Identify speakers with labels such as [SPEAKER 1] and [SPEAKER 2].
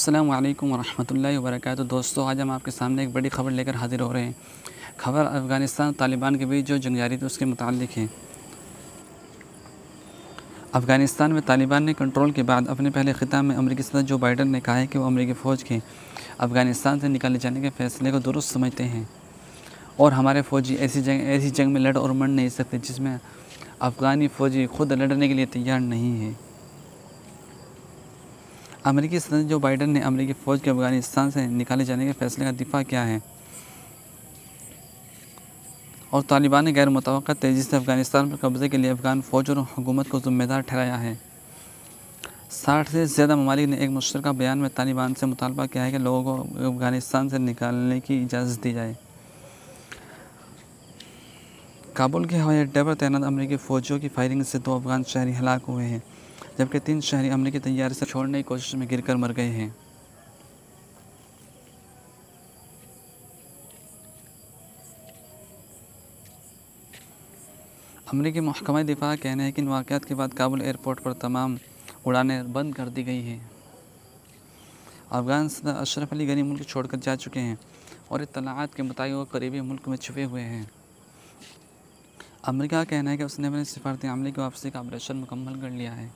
[SPEAKER 1] अस्सलामु अलैकुम वरहमतुल्लाहि वबरकातुहू। दोस्तों, आज हम आपके सामने एक बड़ी ख़बर लेकर हाज़िर हो रहे हैं। ख़बर अफ़गानिस्तान और तालिबान के बीच जो जंग जारी थी उसके मुताल्लिक़ है। अफ़गानिस्तान में तालिबान ने कंट्रोल के बाद अपने पहले ख़िताब में अमेरिकी सदर जो बाइडन ने कहा है कि वो अमेरिकी फ़ौज के अफ़गानिस्तान से निकाले जाने के फ़ैसले को दुरुस्त समझते हैं और हमारे फ़ौजी ऐसी जंग में लड़ और मर नहीं सकते जिसमें अफ़गानी फ़ौजी खुद लड़ने के लिए तैयार नहीं है। अमेरिकी सदर जो बाइडन ने अमेरिकी फ़ौज के अफ़गानिस्तान से निकाले जाने के फ़ैसले का दिफ़ा किया है और तालिबान ने गैर मुतवक्का तेज़ी से अफ़गानिस्तान पर कब्ज़े के लिए अफ़गान फ़ौज और हुकूमत को ज़िम्मेदार ठहराया है। 60 से ज़्यादा ममालिक ने एक मुश्तरका बयान में तालिबान से मुतालबा किया है कि लोगों को अफ़गानिस्तान से निकालने की इजाज़त दी जाए। काबुल के हवाई अड्डे पर तैनात अमेरिकी फ़ौजियों की फायरिंग से 2 अफ़गान शहरी हलाक हुए हैं, जबकि 3 शहरी अमेरिकी तैयारी से छोड़ने की कोशिश में गिरकर मर गए हैं। अमेरिकी महकमा दिफा का कहना है कि इन वाक़यात के बाद काबुल एयरपोर्ट पर तमाम उड़ानें बंद कर दी गई हैं। अफ़गान सदर अशरफ अली गनी मुल्क छोड़कर जा चुके हैं और इत्तलाआत के मुताबिक वो करीबी मुल्क में छुपे हुए हैं। अमेरिका का कहना है कि उसने अपने सिफारती अमले की वापसी का ऑपरेशन मुकम्मल कर लिया है।